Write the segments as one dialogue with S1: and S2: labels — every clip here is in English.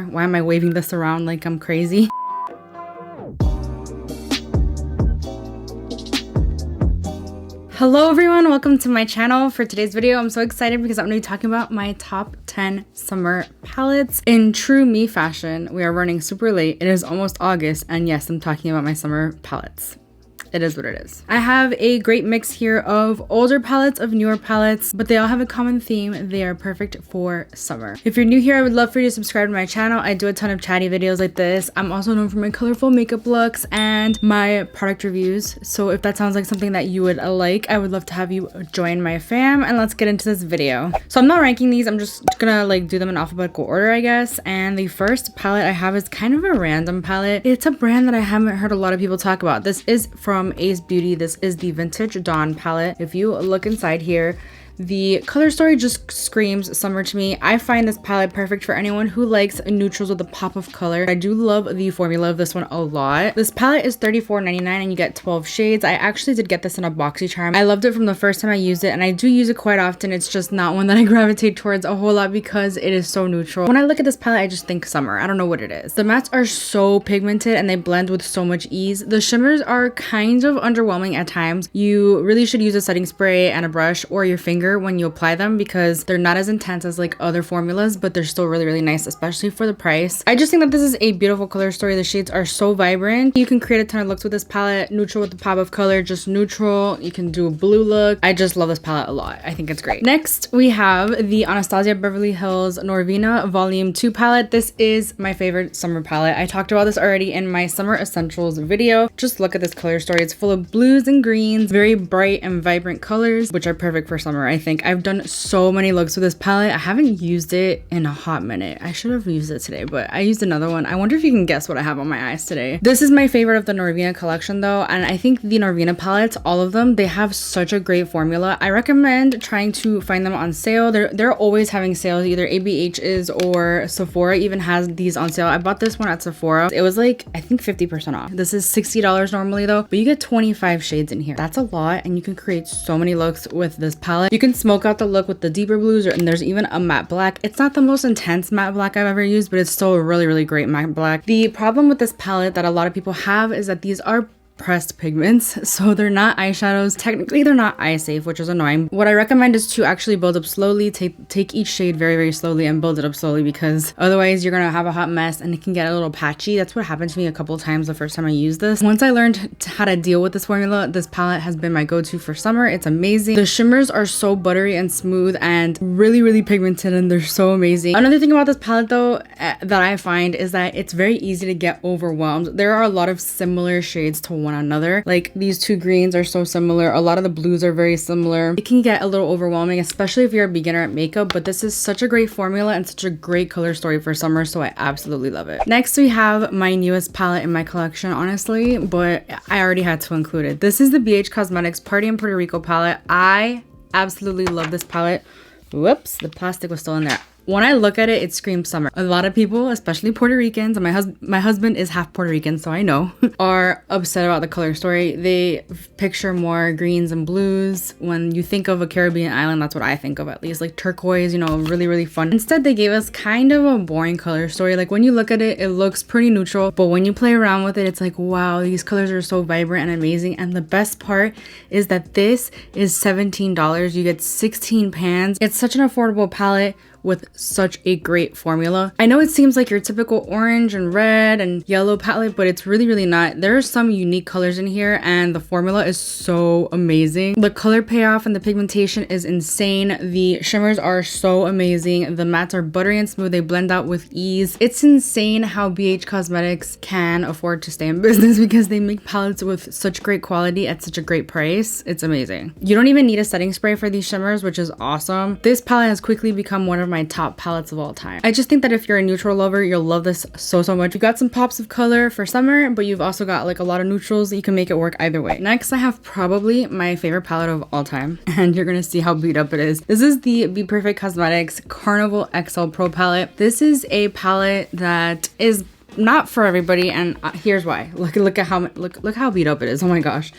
S1: Why am I waving this around like I'm crazy? Hello everyone, welcome to my channel. For today's video, I'm so excited because I'm going to be talking about my top 10 summer palettes. In true me fashion, we are running super late. It is almost August, and yes, I'm talking about my summer palettes. It is what it is. I have a great mix here of older palettes, of newer palettes, but they all have a common theme. They are perfect for summer. If you're new here, I would love for you to subscribe to my channel. I do a ton of chatty videos like this. I'm also known for my colorful makeup looks and my product reviews. So if that sounds like something that you would like, I would love to have you join my fam, and let's get into this video. So I'm not ranking these. I'm just gonna like do them in alphabetical order, I guess. And the first palette I have is kind of a random palette. It's a brand that I haven't heard a lot of people talk about. This is from Ace Beauty. This is the Vintage Dawn palette. If you look inside here, the color story just screams summer to me. I find this palette perfect for anyone who likes neutrals with a pop of color. I do love the formula of this one a lot. This palette is $34.99 and you get 12 shades. I actually did get this in a boxy charm. I loved it from the first time I used it, and I do use it quite often. It's just not one that I gravitate towards a whole lot because it is so neutral. When I look at this palette, I just think summer. I don't know what it is. The mattes are so pigmented and they blend with so much ease. The shimmers are kind of underwhelming at times. You really should use a setting spray and a brush or your finger when you apply them because they're not as intense as like other formulas, but they're still really nice, especially for the price. I just think that this is a beautiful color story. The shades are so vibrant. You can create a ton of looks with this palette. Neutral with the pop of color, just neutral. You can do a blue look. I just love this palette a lot. I think it's great. Next, we have the Anastasia Beverly Hills Norvina Volume 2 palette. This is my favorite summer palette. I talked about this already in my summer essentials video. Just look at this color story. It's full of blues and greens, very bright and vibrant colors, which are perfect for summer. I think I've done so many looks with this palette. I haven't used it in a hot minute. I should have used it today, but I used another one. I wonder if you can guess what I have on my eyes today. This is my favorite of the Norvina collection though, and I think the Norvina palettes, all of them, they have such a great formula. I recommend trying to find them on sale. They're always having sales. Either ABH is or Sephora even has these on sale. I bought this one at Sephora. It was like, I think 50% off. This is $60 normally though, but you get 25 shades in here. That's a lot, and you can create so many looks with this palette. You can smoke out the look with the deeper blues, and there's even a matte black. It's not the most intense matte black I've ever used, but it's still a really great matte black. The problem with this palette that a lot of people have is that these are pressed pigments, so they're not eyeshadows. Technically they're not eye safe, which is annoying. What I recommend is to actually build up slowly. Take each shade very slowly and build it up slowly, because otherwise you're gonna have a hot mess and it can get a little patchy. That's what happened to me a couple times the first time I used this. Once I learned how to deal with this formula, this palette has been my go-to for summer. It's amazing. The shimmers are so buttery and smooth and really pigmented, and they're so amazing. Another thing about this palette though that I find is that it's very easy to get overwhelmed. There are a lot of similar shades to one another. Like these two greens are so similar. A lot of the blues are very similar. It can get a little overwhelming, especially if you're a beginner at makeup, but this is such a great formula and such a great color story for summer, so I absolutely love it. Next, we have my newest palette in my collection, honestly, but I already had to include it. This is the BH Cosmetics Party in Puerto Rico palette. I absolutely love this palette. Whoops, the plastic was still in there. When I look at it, it screams summer. A lot of people, especially Puerto Ricans, and my husband is half Puerto Rican, so I know, are upset about the color story. They picture more greens and blues. When you think of a Caribbean island, that's what I think of, at least, like turquoise, you know, really fun. Instead, they gave us kind of a boring color story. Like when you look at it, it looks pretty neutral, but when you play around with it, it's like, wow, these colors are so vibrant and amazing. And the best part is that this is $17. You get 16 pans. It's such an affordable palette with such a great formula. I know it seems like your typical orange and red and yellow palette, but it's really not. There are some unique colors in here, and the formula is so amazing. The color payoff and the pigmentation is insane. The shimmers are so amazing. The mattes are buttery and smooth. They blend out with ease. It's insane how BH Cosmetics can afford to stay in business because they make palettes with such great quality at such a great price. It's amazing. You don't even need a setting spray for these shimmers, which is awesome. This palette has quickly become one of my top palettes of all time. I just think that if you're a neutral lover, you'll love this so much. You got some pops of color for summer, but you've also got like a lot of neutrals. You can make it work either way. Next, I have probably my favorite palette of all time, and you're gonna see how beat up it is. This is the Be Perfect Cosmetics Carnival XL Pro palette. This is a palette that is not for everybody, and here's why. Look how beat up it is. Oh my gosh.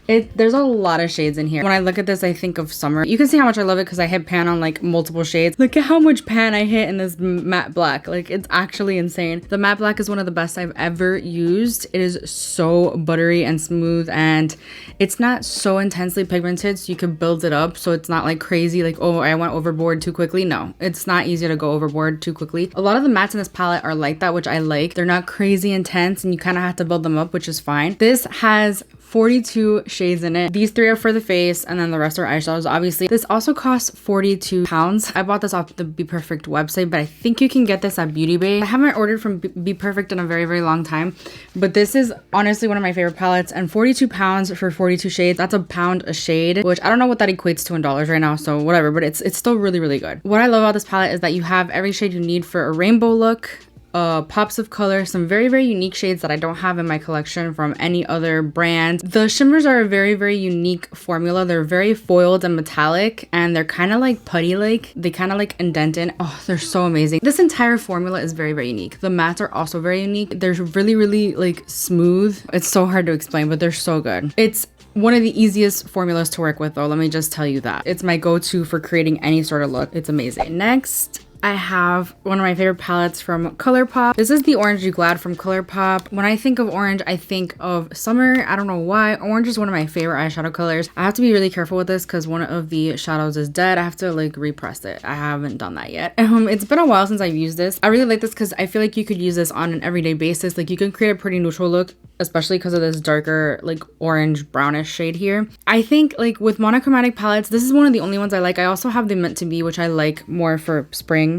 S1: There's a lot of shades in here. When I look at this, I think of summer. You can see how much I love it because I hit pan on like multiple shades. Look at how much pan I hit in this matte black. Like, it's actually insane. The matte black is one of the best I've ever used. It is so buttery and smooth, and it's not so intensely pigmented, so you can build it up so it's not like crazy, like, oh, I went overboard too quickly. No, it's not easy to go overboard too quickly. A lot of the mattes in this palette are like that, which I like. They're not crazy intense and you kind of have to build them up, which is fine. This has 42 shades in it. These 3 are for the face and then the rest are eyeshadows, obviously. This also costs 42 pounds. I bought this off the Be Perfect website, but I think you can get this at Beauty Bay. I haven't ordered from Be Perfect in a very, very long time, but this is honestly one of my favorite palettes, and 42 pounds for 42 shades. That's a pound a shade, which I don't know what that equates to in dollars right now, so whatever, but it's still really, really good. What I love about this palette is that you have every shade you need for a rainbow look. Pops of color, some very, very unique shades that I don't have in my collection from any other brand. The shimmers are a very, very unique formula. They're very foiled and metallic, and they're kind of like putty-like. They kind of like indent in. Oh, they're so amazing. This entire formula is very, very unique. The mattes are also very unique. They're really, really like smooth. It's so hard to explain, but they're so good. It's one of the easiest formulas to work with though, let me just tell you that. It's my go-to for creating any sort of look. It's amazing. Next, I have one of my favorite palettes from ColourPop. This is the Orange You Glad from ColourPop. When I think of orange, I think of summer. I don't know why. Orange is one of my favorite eyeshadow colors. I have to be really careful with this because one of the shadows is dead. I have to like repress it. I haven't done that yet. It's been a while since I've used this. I really like this because I feel like you could use this on an everyday basis. Like, you can create a pretty neutral look, especially because of this darker like orange brownish shade here. I think like with monochromatic palettes, this is one of the only ones I like. I also have the Meant to Be, which I like more for spring.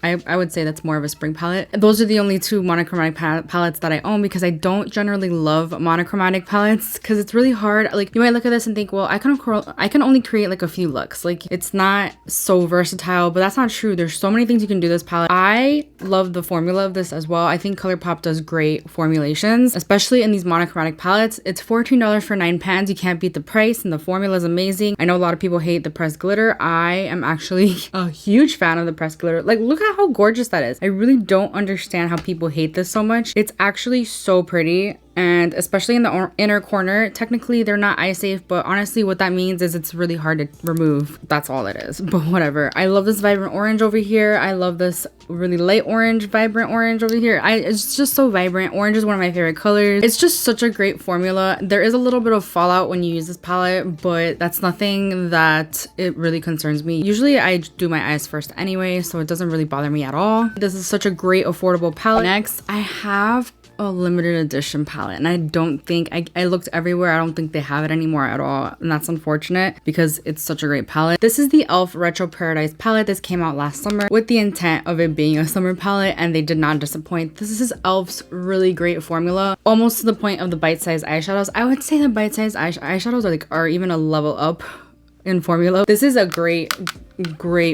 S1: I would say that's more of a spring palette. Those are the only 2 monochromatic palettes that I own because I don't generally love monochromatic palettes because it's really hard. Like, you might look at this and think, well, I can only create like a few looks. Like, it's not so versatile, but that's not true. There's so many things you can do this palette. I love the formula of this as well. I think ColourPop does great formulations, especially in these monochromatic palettes. It's $14 for 9 pans. You can't beat the price, and the formula is amazing. I know a lot of people hate the pressed glitter. I am actually a huge fan of the pressed glitter. Like, look at how gorgeous that is. I really don't understand how people hate this so much. It's actually so pretty. And especially in the inner corner, technically they're not eye safe, but honestly what that means is it's really hard to remove. That's all it is, but whatever. I love this vibrant orange over here. I love this really light orange, vibrant orange over here. It's just so vibrant. Orange is one of my favorite colors. It's just such a great formula. There is a little bit of fallout when you use this palette, but that's nothing that it really concerns me. Usually I do my eyes first anyway, so it doesn't really bother me at all. This is such a great affordable palette. Next, I have a limited edition palette, and I don't think I looked everywhere. I don't think they have it anymore at all, and that's unfortunate because it's such a great palette. This is the e.l.f. Retro Paradise palette. This came out last summer with the intent of it being a summer palette, and they did not disappoint. This is e.l.f.'s really great formula, almost to the point of the bite-sized eyeshadows. I would say the bite-sized eyeshadows are even a level up in formula. This is a great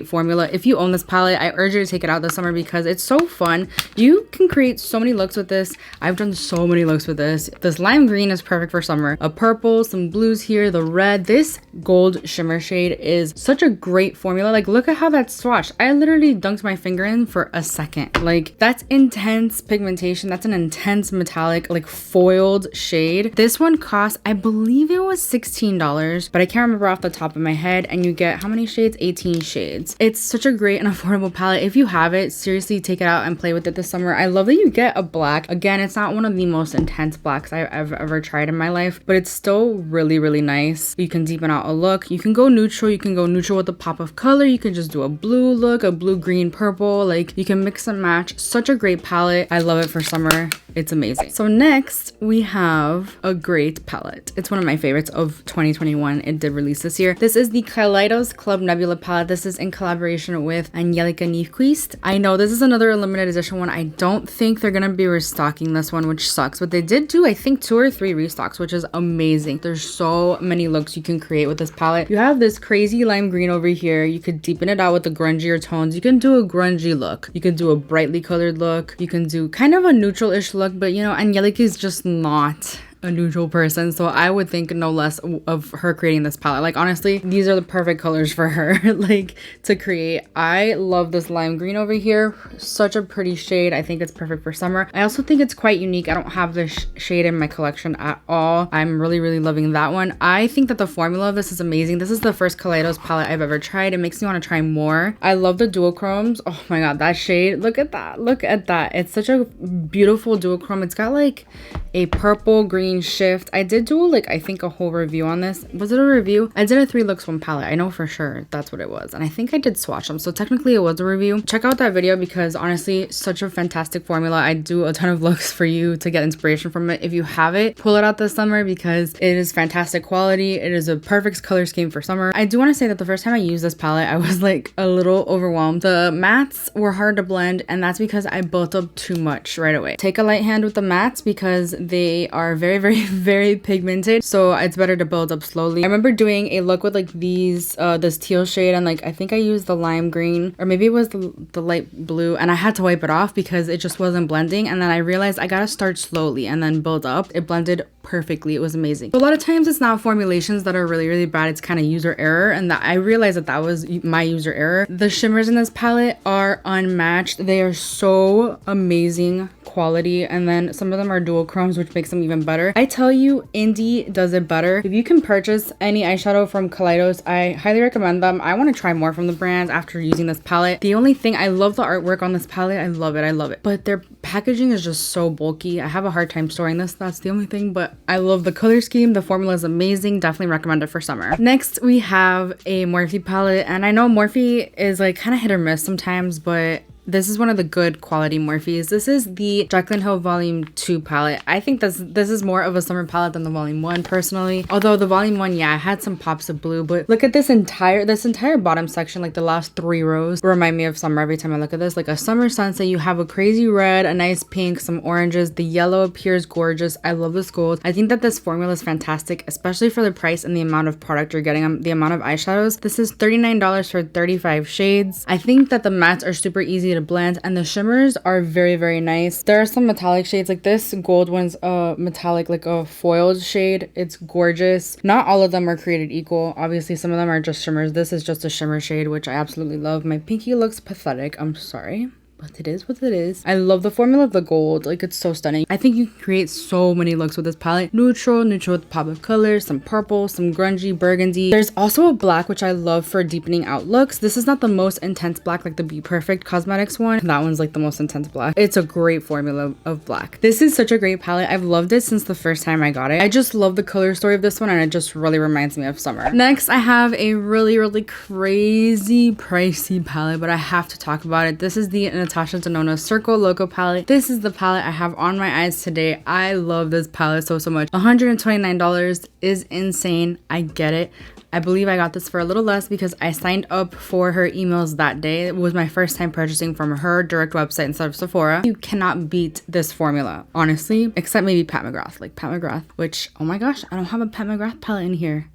S1: formula. If you own this palette, I urge you to take it out this summer because it's so fun. You can create so many looks with this. I've done so many looks with this. This lime green is perfect for summer. A purple, some blues here, the red. This gold shimmer shade is such a great formula. Like, look at how that's swatched. I literally dunked my finger in for a second. Like, that's intense pigmentation. That's an intense metallic, like foiled shade. This one cost, I believe it was $16, but I can't remember off the top of my head. And you get how many shades? 18 shades. It's such a great and affordable palette. If you have it, seriously take it out and play with it this summer. I love that you get a black. Again, it's not one of the most intense blacks I've ever tried in my life, but it's still really, really nice. You can deepen out a look. You can go neutral. You can go neutral with a pop of color. You can just do a blue look, a blue, green, purple. Like, you can mix and match. Such a great palette. I love it for summer. It's amazing. So next we have a great palette. It's one of my favorites of 2021. It did release this year. This is the Kaleidos Club Nebula palette. This is in collaboration with Angelica Nyquist. I know this is another limited edition one. I don't think they're gonna be restocking this one, which sucks, but they did do, I think, 2 or 3 restocks, which is amazing. There's so many looks you can create with this palette. You have this crazy lime green over here. You could deepen it out with the grungier tones. You can do a grungy look. You can do a brightly colored look. You can do kind of a neutral-ish look, but you know, Angelica is just not a neutral person, so I would think no less of her creating this palette. Like honestly, these are the perfect colors for her like to create. I love this lime green over here. Such a pretty shade. I think it's perfect for summer. I also think it's quite unique. I don't have this shade in my collection at all. I'm really loving that one. I think that the formula of this is amazing. This is the first Kaleidos palette I've ever tried. It makes me want to try more. I love the duochromes. Oh my god, that shade. Look at that. Look at that. It's such a beautiful duochrome. It's got like a purple green shift. I did do like I think a whole review on this. Was it a review? I did a 3 looks 1 palette. I know for sure that's what it was, and I think I did swatch them, so technically it was a review. Check out that video because honestly, such a fantastic formula. I do a ton of looks for you to get inspiration from it. If you have it, pull it out this summer because it is fantastic quality. It is a perfect color scheme for summer. I do want to say that the first time I used this palette, I was like a little overwhelmed. The mattes were hard to blend, and that's because I built up too much right away. Take a light hand with the mattes because they are very pigmented, so it's better to build up slowly. I remember doing a look with like these this teal shade, and like I think I used the lime green, or maybe it was the light blue, and I had to wipe it off because it just wasn't blending, and then I realized I gotta start slowly and then build up. It blended perfectly. It was amazing. So a lot of times it's not formulations that are really bad, it's kind of user error, and that I realized that was my user error. The shimmers in this palette are unmatched. They are so amazing quality, and then some of them are duochromes, which makes them even better. I tell you, indie does it better. If you can purchase any eyeshadow from Kaleidos, I highly recommend them. I want to try more from the brand after using this palette. The only thing, I love the artwork on this palette. I love it, but their packaging is just so bulky. I have a hard time storing this, that's the only thing, but I love the color scheme. The formula is amazing. Definitely recommend it for summer. Next we have a Morphe palette, and I know Morphe is like kind of hit or miss sometimes, but this is one of the good quality Morphes. This is the Jaclyn Hill Volume 2 palette. I think this is more of a summer palette than the Volume 1 personally. Although the Volume 1, yeah, I had some pops of blue, but look at this entire bottom section, like the last 3 rows remind me of summer every time I look at this. Like a summer sunset, you have a crazy red, a nice pink, some oranges. The yellow appears gorgeous. I love this gold. I think that this formula is fantastic, especially for the price and the amount of product you're getting, the amount of eyeshadows. This is $39 for 35 shades. I think that the mattes are super easy to blend, and the shimmers are very nice. There are some metallic shades, like this gold one's metallic, like a foiled shade. It's gorgeous. Not all of them are created equal. Obviously some of them are just shimmers. This is just a shimmer shade, which I absolutely love. My pinky looks pathetic, I'm sorry, but it is what it is. I love the formula of the gold. Like, it's so stunning. I think you can create so many looks with this palette. Neutral with pop of colors, some purple, some grungy burgundy. There's also a black, which I love for deepening out looks. This is not the most intense black like the Be Perfect Cosmetics one. That one's like the most intense black. It's a great formula of black. This is such a great palette. I've loved it since the first time I got it. I just love the color story of this one, and it just really reminds me of summer. Next, I have a really crazy pricey palette, but I have to talk about it. This is the Natasha Denona Circle Loco palette. This is the palette I have on my eyes today. I love this palette so much. $129 is insane. I get it. I believe I got this for a little less because I signed up for her emails that day. It was my first time purchasing from her direct website instead of Sephora. You cannot beat this formula, honestly, except maybe Pat McGrath. Like Pat McGrath, which, oh my gosh, I don't have a Pat McGrath palette in here.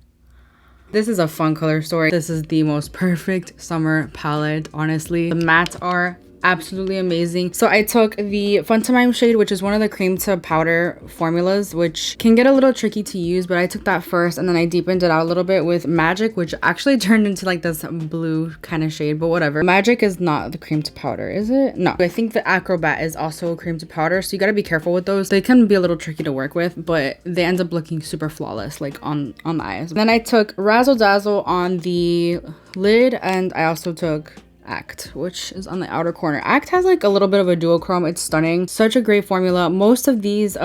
S1: This is a fun color story. This is the most perfect summer palette, honestly. The mattes are absolutely amazing. So I took the Fun to Mime shade, which is one of the cream to powder formulas, which can get a little tricky to use, but I took that first, and then I deepened it out a little bit with Magic, which actually turned into like this blue kind of shade, but whatever. Magic is not the cream to powder, is it? No. I think the Acrobat is also a cream to powder, so you gotta be careful with those. They can be a little tricky to work with, but they end up looking super flawless, like on the eyes. Then I took Razzle Dazzle on the lid, and I also took Act, which is on the outer corner. Act has like a little bit of a duochrome. It's stunning. Such a great formula. Most of these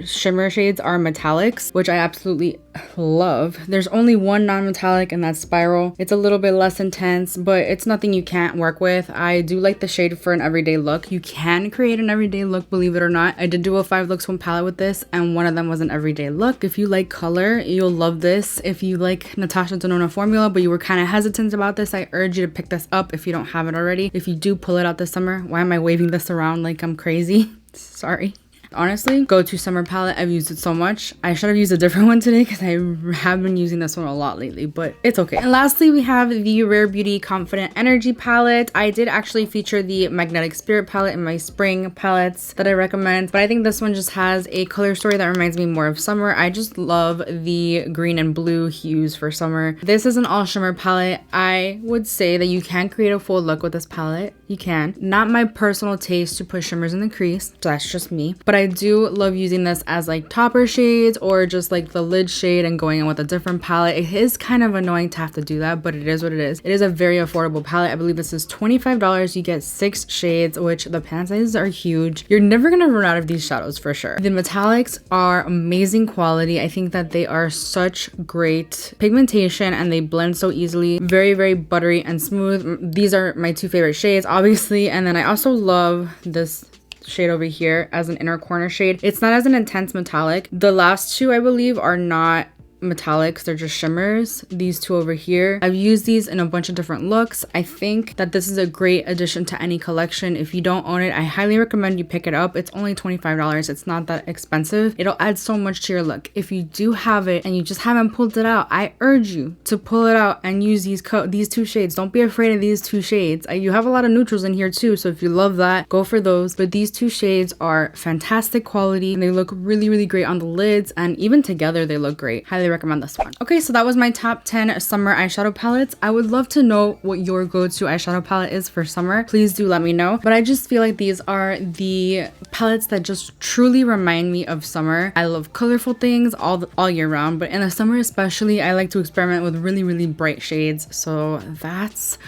S1: shimmer shades are metallics, which I absolutely love. There's only one non-metallic, and that's Spiral. It's a little bit less intense, but it's nothing you can't work with. I do like the shade for an everyday look. You can create an everyday look, believe it or not. I did do a 5 looks 1 palette with this, and one of them was an everyday look. If you like color, you'll love this. If you like Natasha Denona formula, but you were kind of hesitant about this, I urge you to pick this up if you don't have it already. If you do pull it out this summer, why am I waving this around like I'm crazy? Sorry. Honestly, go-to summer palette. I've used it so much. I should have used a different one today because I have been using this one a lot lately, but it's okay. And lastly, we have the Rare Beauty Confident Energy palette. I did actually feature the Magnetic Spirit palette in my spring palettes that I recommend, but I think this one just has a color story that reminds me more of summer. I just love the green and blue hues for summer. This is an all shimmer palette. I would say that you can create a full look with this palette. You can. Not my personal taste to put shimmers in the crease. That's just me. But I do love using this as like topper shades or just like the lid shade and going in with a different palette. It is kind of annoying to have to do that, but it is what it is. It is a very affordable palette. I believe this is $25. You get 6 shades, which the pan sizes are huge. You're never gonna run out of these shadows for sure. The metallics are amazing quality. I think that they are such great pigmentation and they blend so easily. Very, very buttery and smooth. These are my 2 favorite shades, obviously. And then I also love this shade over here as an inner corner shade. It's not as an intense metallic. The last 2 I believe are not metallics, they're just shimmers. These 2 over here, I've used these in a bunch of different looks. I think that this is a great addition to any collection. If you don't own it, I highly recommend you pick it up. It's only $25. It's not that expensive. It'll add so much to your look. If you do have it and you just haven't pulled it out, I urge you to pull it out and use these 2 shades. Don't be afraid of these 2 shades. You have a lot of neutrals in here too, so if you love that, go for those. But these 2 shades are fantastic quality and they look really, really great on the lids, and even together they look great. Highly recommend this one. Okay, so that was my top 10 summer eyeshadow palettes. I would love to know what your go-to eyeshadow palette is for summer. Please do let me know. But I just feel like these are the palettes that just truly remind me of summer. I love colorful things all year round, but in the summer especially, I like to experiment with really, really bright shades. So that's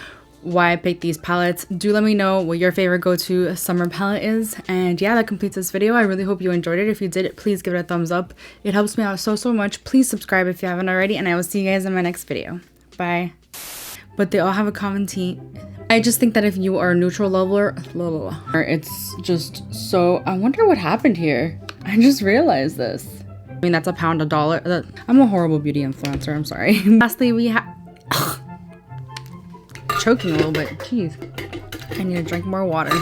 S1: why I picked these palettes. Do let me know what your favorite go-to summer palette is. And yeah, that completes this video. I really hope you enjoyed it. If you did, please give it a thumbs up. It helps me out so much. Please subscribe if you haven't already, and I will see you guys in my next video. Bye. But they all have a common theme. I just think that if you are a neutral leveler, it's just so... I wonder what happened here. I just realized this. I mean, that's £1 $1. I'm a horrible beauty influencer. I'm sorry. Lastly, we have... choking a little bit. Jeez. I need to drink more water.